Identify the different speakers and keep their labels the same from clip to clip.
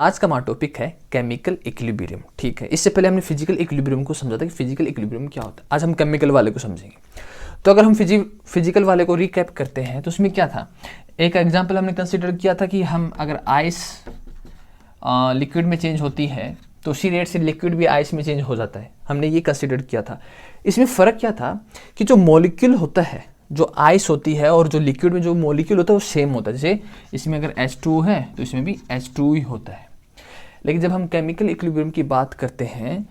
Speaker 1: आज का हमारा टॉपिक है केमिकल इक्विलिब्रियम। ठीक है, इससे पहले हमने फिजिकल इक्विलिब्रियम को समझा था कि फिजिकल इक्विलिब्रियम क्या होता है। आज हम केमिकल वाले को समझेंगे। तो अगर हम फिजिकल वाले को रिकैप करते हैं तो उसमें क्या था, एक एग्जांपल हमने कंसिडर किया था कि हम अगर आइस लिक्विड में चेंज होती है तो उसी रेट से लिक्विड भी आइस में चेंज हो जाता है। हमने ये कंसिडर किया था। इसमें फ़र्क क्या था कि जो मॉलिक्यूल होता है, जो आइस होती है और जो लिक्विड में जो मॉलिक्यूल होता है वो सेम होता है। जैसे इसमें अगर H2 है तो इसमें भी H2 ही होता है। लेकिन जब हम केमिकल इक्विलिब्रियम की बात करते हैं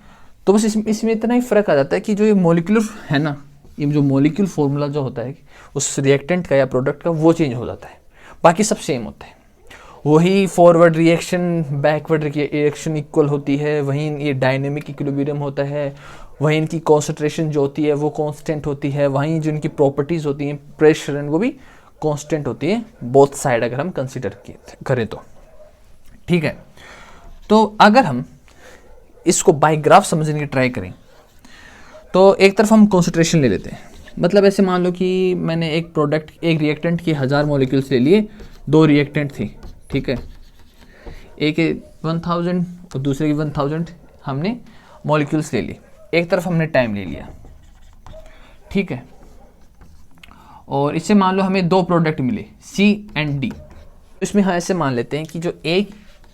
Speaker 1: तो बस इसमें इतना ही फ़र्क आ जाता है कि जो ये मॉलिक्यूलर है ना, ये जो मॉलिक्यूल फॉर्मूला जो होता है उस रिएक्टेंट का या प्रोडक्ट का वो चेंज हो जाता है, बाकी सब सेम होता है। वही forward reaction backward reaction equal होती है, वहीं ये डायनेमिक इक्विलिब्रियम होता है, वहीं इनकी कॉन्सेंट्रेशन जो होती है वो कांस्टेंट होती है, वहीं जो इनकी प्रॉपर्टीज़ होती हैं प्रेशर एंड वो भी कांस्टेंट होती है, बोथ साइड अगर हम कंसिडर करें तो। ठीक है, तो अगर हम इसको बाय ग्राफ समझने की ट्राई करें तो एक तरफ हम कॉन्सेंट्रेशन ले लेते हैं। मतलब ऐसे मान लो कि मैंने एक रिएक्टेंट की 1000 मॉलिक्यूल्स ले लिए, 2 रिएक्टेंट थी। ठीक है, एक 1000 और दूसरे की 1000 हमने मॉलिक्यूल्स ले ली। एक तरफ हमने टाइम ले लिया। ठीक है, और इससे मान लो हमें 2 प्रोडक्ट मिले C एंड D। इसमें हम ऐसे मान लेते हैं कि जो ये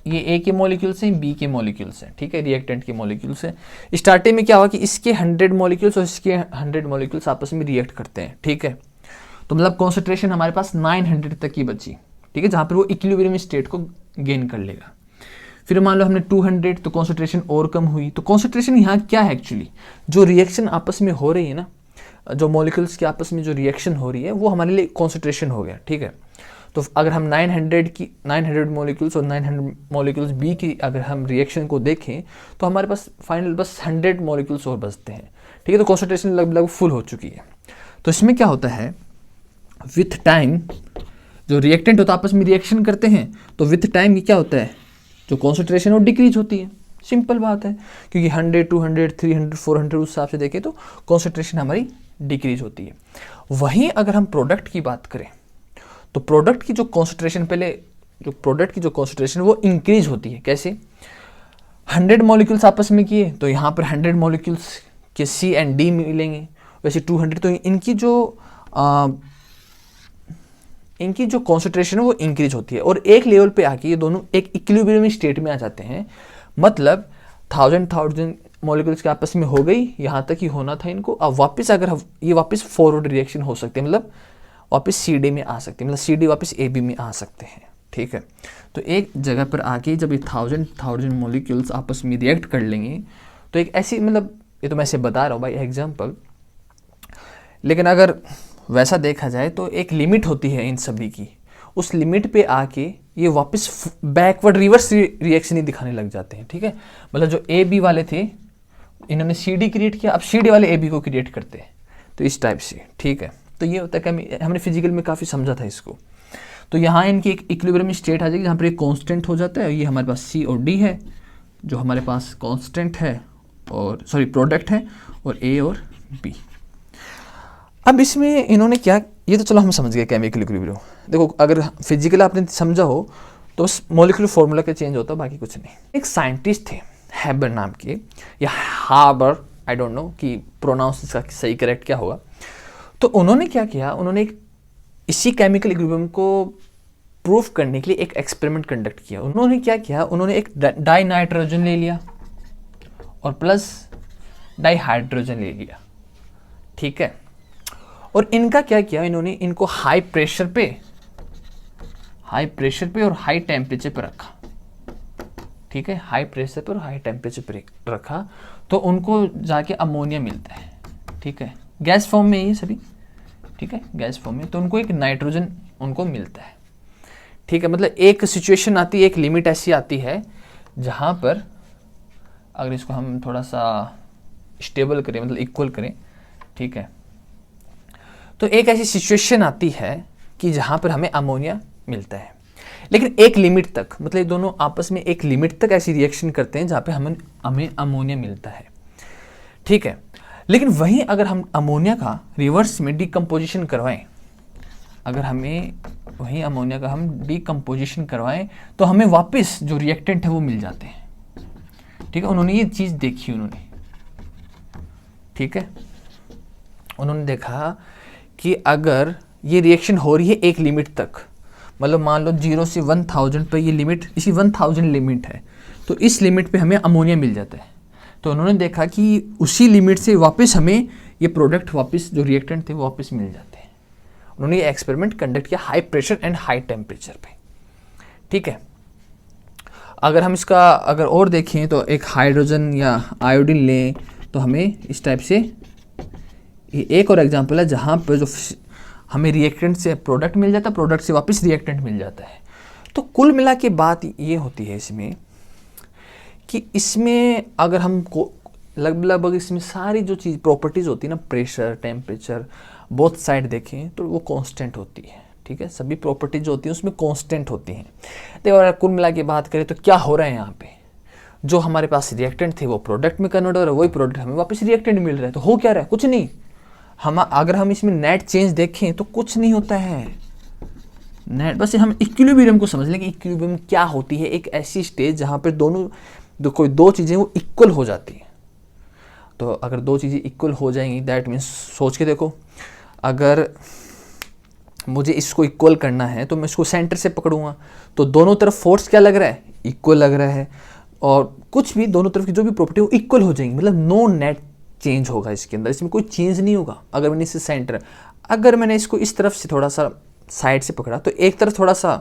Speaker 1: A के मॉलिक्यूल्स हैं, B के मॉलिक्यूल्स हैं। ठीक है, रिएक्टेंट के मॉलिक्यूल्स हैं। स्टार्टिंग में क्या हुआ कि इसके 100 मॉलिक्यूल्स और इसके 100 मॉलिक्यूल्स आपस में रिएक्ट करते हैं। ठीक है, तो मतलब कॉन्सेंट्रेशन हमारे पास 900 तक की बची। ठीक है, जहाँ पर वो इक्विलिब्रियम स्टेट को गेन कर लेगा। फिर मान लो हमने 200, तो कॉन्सेंट्रेशन और कम हुई। तो कॉन्सेंट्रेशन यहाँ क्या है एक्चुअली, जो रिएक्शन आपस में हो रही है ना, जो मॉलिक्यूल्स के आपस में जो रिएक्शन हो रही है वो हमारे लिए कॉन्सेंट्रेशन हो गया। ठीक है, तो अगर हम 900 मॉलिक्यूल्स और 900 मॉलिक्यूल्स बी की अगर हम रिएक्शन को देखें तो हमारे पास फाइनल बस 100 मॉलिक्यूल्स और बचते हैं। ठीक है, तो कॉन्सेंट्रेशन लगभग फुल हो चुकी है। तो इसमें क्या होता है, विथ टाइम जो रिएक्टेंट होता है आपस में रिएक्शन करते हैं, तो विथ टाइम ये क्या होता है, जो कॉन्सेंट्रेशन वो डिक्रीज होती है। सिंपल बात है, क्योंकि 100, 200, 300, 400 उस हिसाब से देखें तो कॉन्सेंट्रेशन हमारी डिक्रीज होती है। वहीं अगर हम प्रोडक्ट की बात करें तो प्रोडक्ट की जो कॉन्सेंट्रेशन वो इंक्रीज होती है। कैसे, 100 मॉलिक्यूल्स आपस में किए तो यहाँ पर 100 मॉलिक्यूल्स के C एंड D मिलेंगे। वैसे 200, तो इनकी जो कॉन्सेंट्रेशन है वो इंक्रीज होती है और एक लेवल पे आके ये दोनों एक इक्विलिब्रियम स्टेट में आ जाते हैं। मतलब 1000 मॉलिक्यूल्स के आपस में हो गई, यहाँ तक ही होना था इनको। अब वापस अगर ये वापस फॉरवर्ड रिएक्शन हो सकते हैं, मतलब वापस CD में आ सकते हैं, मतलब CD वापस AB में आ सकते हैं। ठीक है, तो एक जगह पर आके जब ये 1000 मॉलिक्यूल्स आपस में रिएक्ट कर लेंगे तो एक ऐसी, मतलब ये तो मैं ऐसे बता रहा हूँ भाई एग्जाम्पल, लेकिन अगर वैसा देखा जाए तो एक लिमिट होती है इन सभी की। उस लिमिट पे आके ये वापस बैकवर्ड रिवर्स रिएक्शन ही दिखाने लग जाते हैं। ठीक है, मतलब जो AB वाले थे इन्होंने CD क्रिएट किया, अब CD वाले AB को क्रिएट करते हैं, तो इस टाइप से। ठीक है, तो ये होता है कि हमने फिजिकल में काफ़ी समझा था इसको। तो यहाँ इनकी एक इक्विलिब्रियम स्टेट आ जाएगी जहाँ पर एक कांस्टेंट हो जाता है। ये हमारे पास C और D है, जो हमारे पास कांस्टेंट है और प्रोडक्ट है, और A और B। अब इसमें इन्होंने क्या, ये तो चलो हम समझ गए केमिकल इक्विलिब्रियम। देखो, अगर फिजिकल आपने समझा हो तो बस मॉलिक्यूलर फॉर्मूला का चेंज होता है, बाकी कुछ नहीं। एक साइंटिस्ट थे हैबर नाम के, या हाबर, आई डोंट नो कि प्रोनाउंस इसका सही करेक्ट क्या होगा। तो उन्होंने क्या किया, उन्होंने इसी केमिकल इक्विलिब्रियम को प्रूफ करने के लिए एक एक्सपेरिमेंट कंडक्ट किया। उन्होंने क्या किया, उन्होंने एक डाई नाइट्रोजन ले लिया और प्लस डाई हाइड्रोजन ले लिया। ठीक है, और इनका क्या किया, इन्होंने इनको हाई प्रेशर पे और हाई टेम्परेचर पे रखा। ठीक है, हाई प्रेशर पर और हाई टेम्परेचर पे रखा, तो उनको जाके अमोनिया मिलता है। ठीक है, गैस फॉर्म में ये सभी। ठीक है, गैस फॉर्म में, तो उनको एक नाइट्रोजन उनको मिलता है। ठीक है, मतलब एक सिचुएशन आती है, एक लिमिट ऐसी आती है जहाँ पर अगर इसको हम थोड़ा सा स्टेबल करें, मतलब इक्वल करें। ठीक है, तो एक ऐसी सिचुएशन आती है कि जहाँ पर हमें अमोनिया मिलता है, लेकिन एक लिमिट तक, मतलब ये दोनों आपस में एक लिमिट तक ऐसी रिएक्शन करते हैं जहाँ पे हमें अमोनिया मिलता है। ठीक है, लेकिन वहीं अगर हम अमोनिया का रिवर्स में डिकम्पोजिशन करवाएं, अगर हमें वहीं अमोनिया का हम डीकम्पोजिशन करवाएं तो हमें वापस जो रिएक्टेंट है वो मिल जाते हैं। ठीक है, उन्होंने ये चीज़ देखी उन्होंने, ठीक है, उन्होंने देखा कि अगर ये रिएक्शन हो रही है एक लिमिट तक, मतलब मान लो 0 से 1000 पे ये लिमिट, इसी 1000 लिमिट है, तो इस लिमिट पे हमें अमोनिया मिल जाता है। तो उन्होंने देखा कि उसी लिमिट से वापस हमें ये प्रोडक्ट वापस जो रिएक्टेंट थे वो वापस मिल जाते हैं। उन्होंने ये एक्सपेरिमेंट कंडक्ट किया high pressure and high temperature पे। ठीक है, अगर हम इसका अगर और देखें तो एक हाइड्रोजन या आयोडीन लें तो हमें इस टाइप से, ये एक और एग्जांपल है जहाँ पर जो हमें रिएक्टेंट से प्रोडक्ट मिल जाता है, प्रोडक्ट से वापस रिएक्टेंट मिल जाता है। तो कुल मिला के बात ये होती है इसमें कि इसमें अगर हम लगभग इसमें सारी जो चीज़ प्रॉपर्टीज़ होती है ना, प्रेशर टेम्परेचर बोथ साइड देखें तो वो कांस्टेंट होती है। ठीक है, सभी प्रॉपर्टीज जो होती हैं उसमें कांस्टेंट होती हैं। तो अगर कुल मिला के बात करें तो क्या हो रहा है यहाँ पे, जो हमारे पास रिएक्टेंट थे वो प्रोडक्ट में कन्वर्ट हो रहा है, वही प्रोडक्ट हमें वापस रिएक्टेंट मिल रहा है। तो हो क्या रहा है, कुछ नहीं। हम अगर हम इसमें नेट चेंज देखें तो कुछ नहीं होता है नेट, बस हम इक्विलिब्रियम को समझ लें कि इक्विलिब्रियम क्या होती है। एक ऐसी स्टेज जहाँ पर दोनों कोई दो चीज़ें वो इक्वल हो जाती हैं। तो अगर दो चीज़ें इक्वल हो जाएंगी दैट मीन्स, सोच के देखो, अगर मुझे इसको इक्वल करना है तो मैं इसको सेंटर से पकड़ूंगा तो दोनों तरफ फोर्स क्या लग रहा है, इक्वल लग रहा है, और कुछ भी दोनों तरफ की जो भी प्रॉपर्टी वो इक्वल हो जाएंगी, मतलब नो नेट चेंज होगा इसके अंदर, इसमें कोई चेंज नहीं होगा। अगर मैंने इसे सेंटर, अगर मैंने इसको इस तरफ से थोड़ा सा साइड से पकड़ा तो एक तरफ थोड़ा सा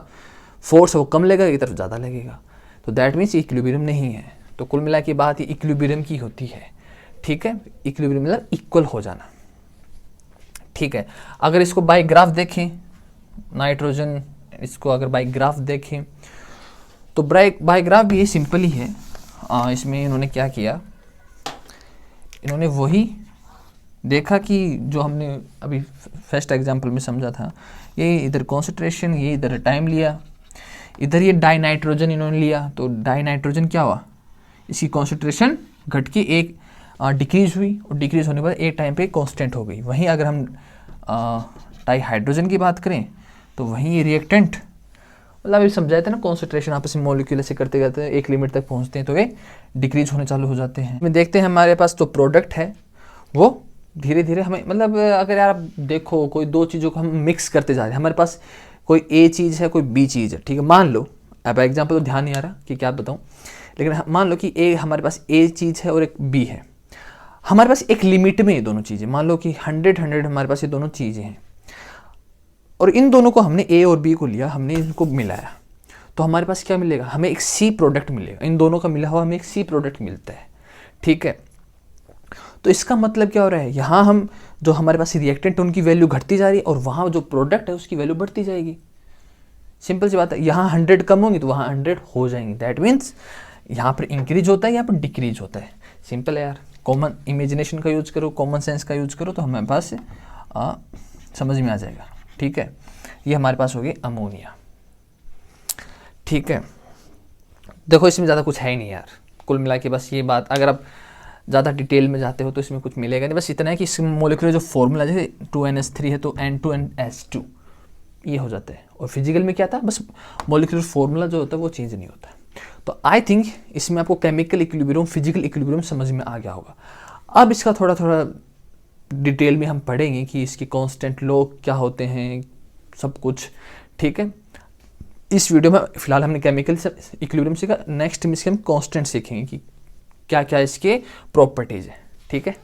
Speaker 1: फोर्स वो कम लगेगा, एक तरफ ज़्यादा लगेगा, तो दैट मीन्स इक्विलिब्रियम नहीं है। तो कुल मिला के बात ये इक्विलिब्रियम की होती है। ठीक है, इक्विलिब्रियम मतलब इक्वल हो जाना। ठीक है, अगर इसको बाय ग्राफ देखें, नाइट्रोजन इसको अगर बाय ग्राफ देखें तो बाय ग्राफ भी ये सिंपल ही है। इसमें इन्होंने क्या किया, इन्होंने वही देखा कि जो हमने अभी फर्स्ट एग्जांपल में समझा था, ये इधर कॉन्सेंट्रेशन, ये इधर टाइम लिया, इधर ये डाई नाइट्रोजन इन्होंने लिया, तो डाई नाइट्रोजन क्या हुआ, इसकी कॉन्सेंट्रेशन घट के एक डिक्रीज हुई, और डिक्रीज होने के बाद एक टाइम पे कांस्टेंट हो गई। वहीं अगर हम डाई हाइड्रोजन की बात करें तो वहीं ये रिएक्टेंट, मतलब अभी समझाया था ना, कॉन्सेंट्रेशन आपस में मॉलिक्यूल से करते करते एक लिमिट तक पहुंचते हैं तो ये डिक्रीज होने चालू हो जाते हैं। देखते हैं हमारे पास जो प्रोडक्ट है वो धीरे धीरे हमें, मतलब अगर यार आप देखो कोई दो चीज़ों को हम मिक्स करते जा रहे हैं, हमारे पास कोई ए चीज़ है कोई बी चीज़ है। ठीक है, मान लो, अब एग्जाम्पल तो ध्यान नहीं आ रहा कि क्या बताऊँ, लेकिन मान लो कि ए हमारे पास ए चीज़ है और एक बी है, हमारे पास एक लिमिट में ये दोनों चीज़ें, मान लो कि 100 हमारे पास ये दोनों चीज़ें हैं, और इन दोनों को हमने ए और बी को लिया, हमने इनको मिलाया, तो हमारे पास क्या मिलेगा, हमें एक सी प्रोडक्ट मिलेगा। इन दोनों का मिला हुआ हमें एक सी प्रोडक्ट मिलता है। ठीक है, तो इसका मतलब क्या हो रहा है, यहाँ हम जो हमारे पास रिएक्टेंट उनकी वैल्यू घटती जा रही है और वहाँ जो प्रोडक्ट है उसकी वैल्यू बढ़ती जाएगी। सिंपल सी बात है, यहाँ 100 कम होंगी तो वहाँ 100 हो जाएंगी। दैट मीन्स यहाँ पर इंक्रीज होता है, यहाँ पर डिक्रीज होता है। सिंपल है यार, कॉमन इमेजिनेशन का यूज करो, कॉमन सेंस का यूज करो तो हमारे पास समझ में आ जाएगा। ठीक है, ये हमारे पास हो गई अमोनिया। ठीक है, देखो इसमें ज़्यादा कुछ है ही नहीं यार, कुल मिला के बस ये बात, अगर आप ज़्यादा डिटेल में जाते हो तो इसमें कुछ मिलेगा नहीं, बस इतना है कि इस मॉलिक्यूलर जो फॉर्मूला जैसे 2NH3 है तो N2NH2 ये हो जाता है। और फिजिकल में क्या था, बस मॉलिक्यूलर फॉर्मूला जो होता है वो चेंज नहीं होता। तो आई थिंक इसमें आपको केमिकल इक्विलिब्रियम, फिजिकल इक्विलिब्रियम समझ में आ गया होगा। अब इसका थोड़ा थोड़ा डिटेल में हम पढ़ेंगे कि इसके कांस्टेंट लॉ क्या होते हैं, सब कुछ। ठीक है, इस वीडियो में फिलहाल हमने केमिकल से इक्विलिब्रियम सीखा, नेक्स्ट में इसके हम कांस्टेंट सीखेंगे कि क्या क्या इसके प्रॉपर्टीज है। ठीक है।